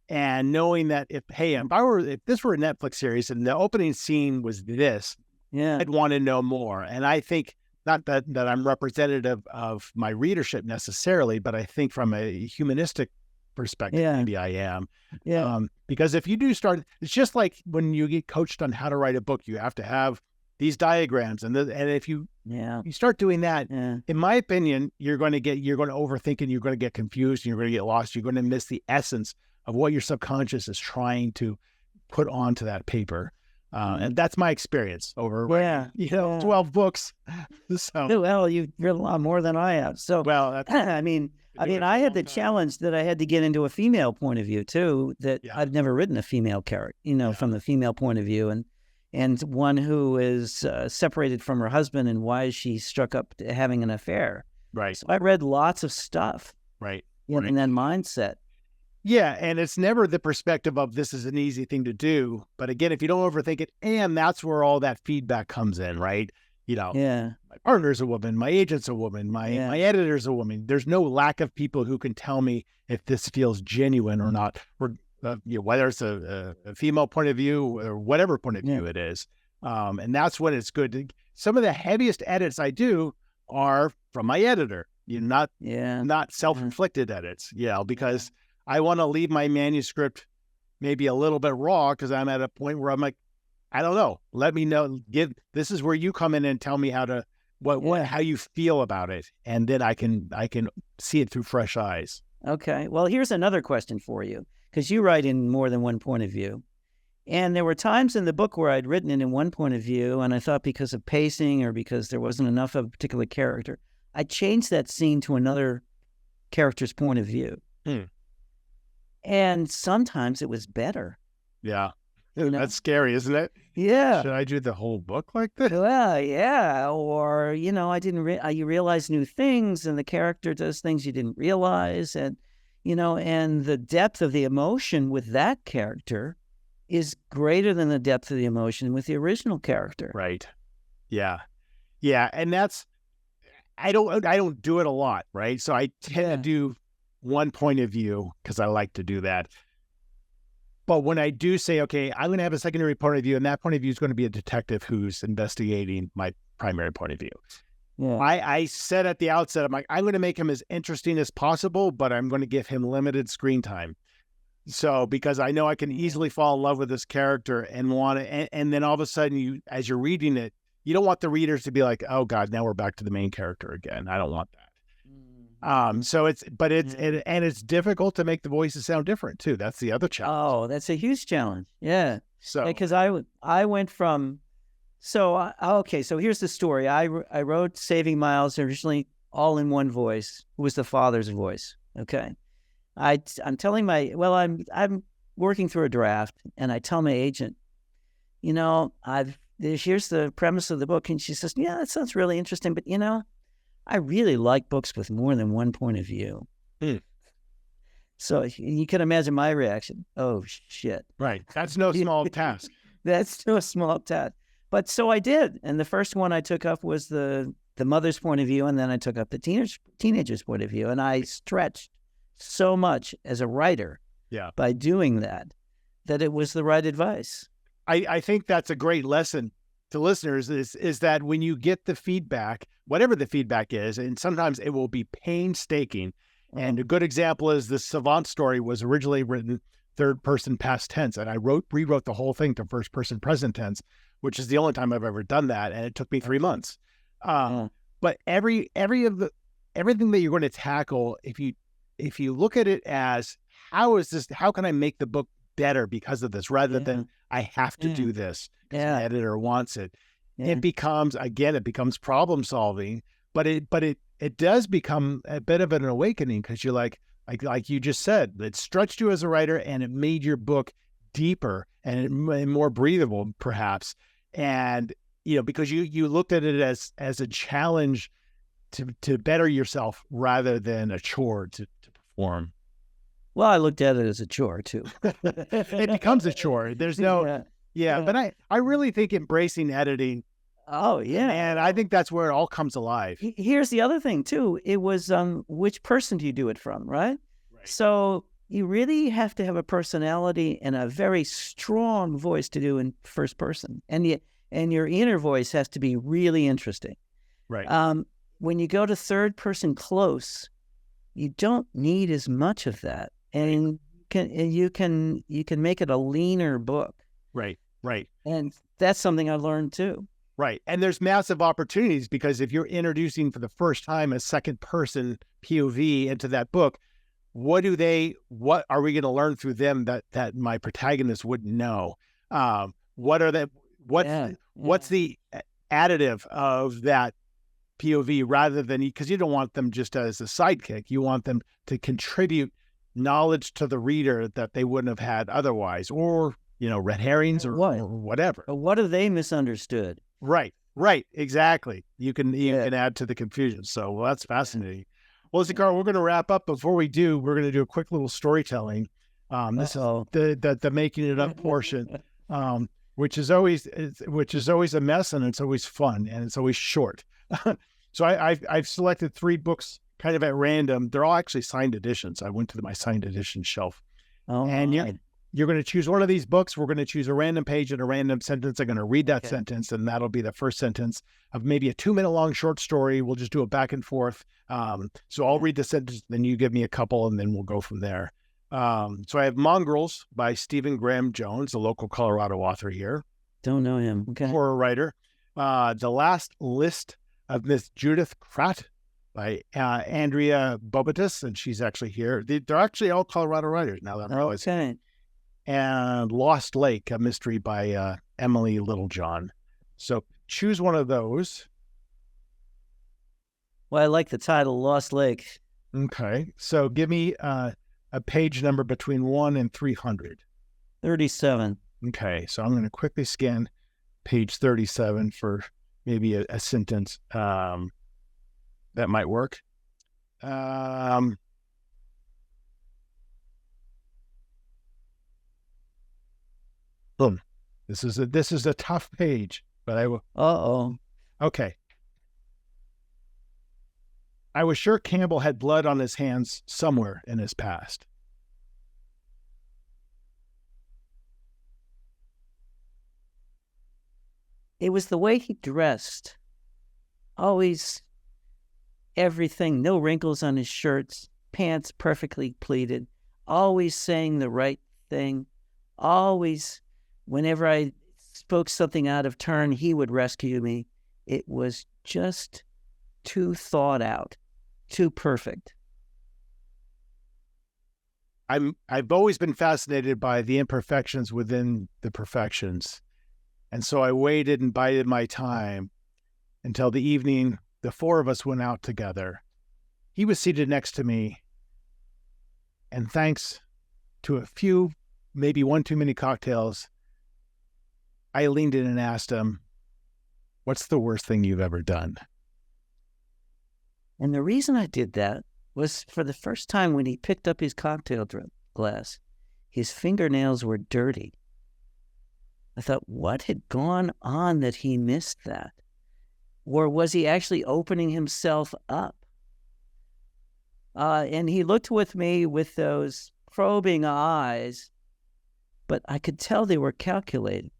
and knowing that if this were a Netflix series and the opening scene was this, I'd want to know more. And I think, not that I'm representative of my readership necessarily, but I think from a humanistic perspective, maybe I am. Because if you do start, it's just like when you get coached on how to write a book, you have to have these diagrams, and if you start doing that, in my opinion, you're going to overthink, and you're going to get confused, and you're going to get lost. You're going to miss the essence of what your subconscious is trying to put onto that paper. And that's my experience over 12 books. So, well, you've read a lot more than I have. So, I mean, I had the challenge that I had to get into a female point of view too. That I've never written a female character, from the female point of view, and one who is separated from her husband, and why she struck up to having an affair. Right. So I read lots of stuff. Right. In that mindset. Yeah, and it's never the perspective of this is an easy thing to do. But again, if you don't overthink it, and that's where all that feedback comes in, right? My partner's a woman, my agent's a woman, my editor's a woman. There's no lack of people who can tell me if this feels genuine or not, or whether it's a female point of view or whatever point of view it is. And that's when it's good. Some of the heaviest edits I do are from my editor, not self-inflicted edits, because I want to leave my manuscript maybe a little bit raw, because I'm at a point where I'm like, I don't know. Let me know. This is where you come in and tell me how you feel about it, and then I can see it through fresh eyes. Okay. Well, here's another question for you, because you write in more than one point of view, and there were times in the book where I'd written it in one point of view, and I thought because of pacing or because there wasn't enough of a particular character, I changed that scene to another character's point of view. And sometimes it was better. Yeah. That's scary, isn't it? Yeah. Should I do the whole book like this? Well, yeah. Or, you realize new things, and the character does things you didn't realize. And, and the depth of the emotion with that character is greater than the depth of the emotion with the original character. Right. Yeah. Yeah. And I don't do it a lot, right? So I tend to do one point of view because I like to do that. But when I do say, okay, I'm going to have a secondary point of view, and that point of view is going to be a detective who's investigating my primary point of view. Yeah. I said at the outset, I'm going to make him as interesting as possible, but I'm going to give him limited screen time. So, because I know I can easily fall in love with this character and and then all of a sudden as you're reading it, you don't want the readers to be like, oh God, now we're back to the main character again. I don't want that. So it's difficult to make the voices sound different too. That's the other challenge. Oh, that's a huge challenge. Yeah. So, because I went from, so here's the story. I wrote Saving Myles originally all in one voice. It was the father's voice. Okay. I'm telling I'm working through a draft, and I tell my agent, here's the premise of the book. And she says, yeah, that sounds really interesting, but I really like books with more than one point of view. So you can imagine my reaction. Oh, shit. Right. That's no small task. That's no small task. But so I did. And the first one I took up was the mother's point of view, and then I took up the teenager's point of view. And I stretched so much as a writer by doing that it was the right advice. I think that's a great lesson to listeners is that when you get the feedback, whatever the feedback is, and sometimes it will be painstaking. And a good example is the Savant story was originally written third person past tense, and I rewrote the whole thing to first person present tense, which is the only time I've ever done that, and it took me 3 months. But everything that you're going to tackle, if you look at it as how can I make the book better because of this, rather than I have to do this because the editor wants it. It becomes problem solving, but it does become a bit of an awakening, because you're like you just said, it stretched you as a writer, and it made your book deeper and more breathable, perhaps. And because you looked at it as a challenge to better yourself rather than a chore to perform. Well, I looked at it as a chore too. It becomes a chore. There's no, but I really think embracing editing. Oh yeah. And I think that's where it all comes alive. Here's the other thing too. It was, which person do you do it from, right? So you really have to have a personality and a very strong voice to do in first person. And your inner voice has to be really interesting. Right. When you go to third person close, you don't need as much of that. And you can make it a leaner book. Right. And that's something I learned too. Right. And there's massive opportunities, because if you're introducing for the first time a second person POV into that book, what are we going to learn through them that my protagonist wouldn't know? What's the additive of that POV, rather than, because you don't want them just as a sidekick. You want them to contribute knowledge to the reader that they wouldn't have had otherwise, or, red herrings or whatever. But what have they misunderstood? Right. Exactly. You can add to the confusion. So, that's fascinating. Well, listen, Carl, we're going to wrap up. Before we do, we're going to do a quick little storytelling. This is the making it up portion, which is always a mess, and it's always fun, and it's always short. So I've selected 3 books kind of at random. They're all actually signed editions. I went to my signed edition shelf. And you're going to choose one of these books. We're going to choose a random page and a random sentence. I'm going to read that sentence, and that'll be the first sentence of maybe a 2-minute long short story. We'll just do it back and forth. So I'll read the sentence, then you give me a couple, and then we'll go from there. So I have Mongrels by Stephen Graham Jones, a local Colorado author here. Don't know him. Okay. Horror writer. The Last List of Miss Judith Pratt by Andrea Bobatis, and she's actually here. They're actually all Colorado writers now that I'm realizing. Okay. And Lost Lake, a mystery by Emily Littlejohn. So choose one of those. Well, I like the title, Lost Lake. Okay. So give me a page number between 1 and 300. 37. Okay. So I'm going to quickly scan page 37 for maybe a sentence that might work. Boom. This is a tough page, but I will. Okay. I was sure Campbell had blood on his hands somewhere in his past. It was the way he dressed. Always everything, no wrinkles on his shirts, pants perfectly pleated, always saying the right thing, always, whenever I spoke something out of turn, he would rescue me. It was just too thought out, too perfect. I've always been fascinated by the imperfections within the perfections. And so I waited and bided my time until the evening the 4 of us went out together. He was seated next to me, and thanks to a few, maybe one too many cocktails, I leaned in and asked him, "What's the worst thing you've ever done?" And the reason I did that was, for the first time when he picked up his cocktail glass, his fingernails were dirty. I thought, what had gone on that he missed that? Or was he actually opening himself up? And he looked with me with those probing eyes, but I could tell they were calculated.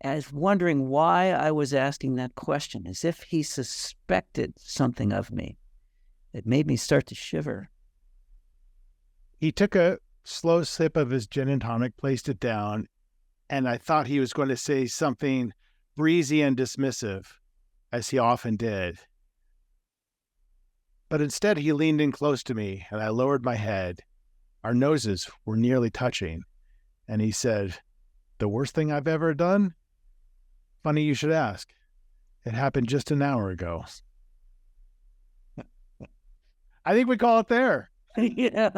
as wondering why I was asking that question, as if he suspected something of me. It made me start to shiver. He took a slow sip of his gin and tonic, placed it down, and I thought he was going to say something breezy and dismissive, as he often did. But instead, he leaned in close to me, and I lowered my head. Our noses were nearly touching, and he said, "The worst thing I've ever done? Funny you should ask. It happened just an hour ago." I think we call it there. Yeah.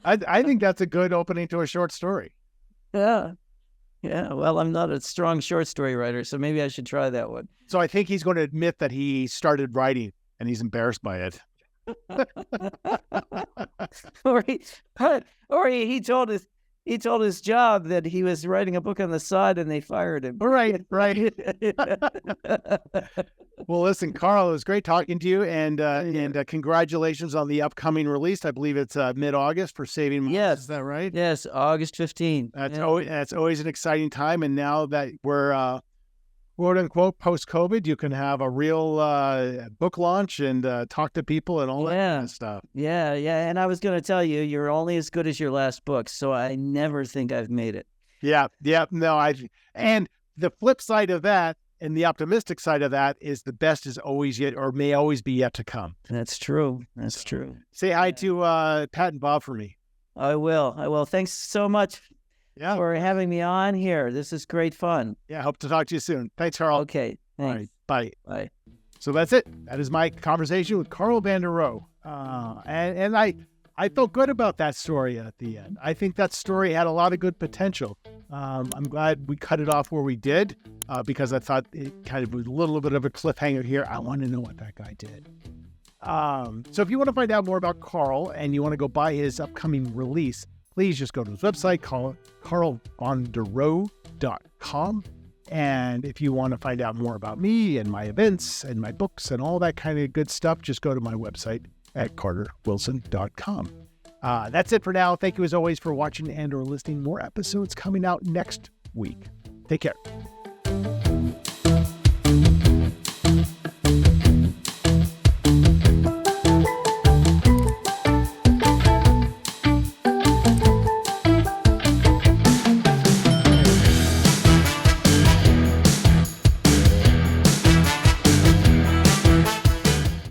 I think that's a good opening to a short story. Yeah. Yeah. Well, I'm not a strong short story writer, so maybe I should try that one. So I think he's going to admit that he started writing and he's embarrassed by it. or he told his job that he was writing a book on the side and they fired him. Right. Well, listen, Carl, it was great talking to you, and congratulations on the upcoming release. I believe it's mid-August for Saving Myles. Yes. Is that right? Yes, August 15th. That's always an exciting time, and now that we're quote unquote post-COVID, you can have a real book launch and talk to people and all that kind of stuff. Yeah. And I was going to tell you, you're only as good as your last book, so I never think I've made it. Yeah. No, and the flip side of that, and the optimistic side of that, is the best is always yet, or may always be yet to come. That's true. Say hi to Pat and Bob for me. I will. Thanks so much for having me on here. This is great fun. Yeah, hope to talk to you soon. Thanks, Carl. Okay, thanks. All right, bye. Bye. So that's it. That is my conversation with Carl Vonderau. And I felt good about that story at the end. I think that story had a lot of good potential. I'm glad we cut it off where we did, because I thought it kind of was a little bit of a cliffhanger here. I want to know what that guy did. So if you want to find out more about Carl and you want to go buy his upcoming release, please just go to his website, carlvonderau.com. And if you want to find out more about me and my events and my books and all that kind of good stuff, just go to my website at carterwilson.com. That's it for now. Thank you as always for watching and or listening. More episodes coming out next week. Take care.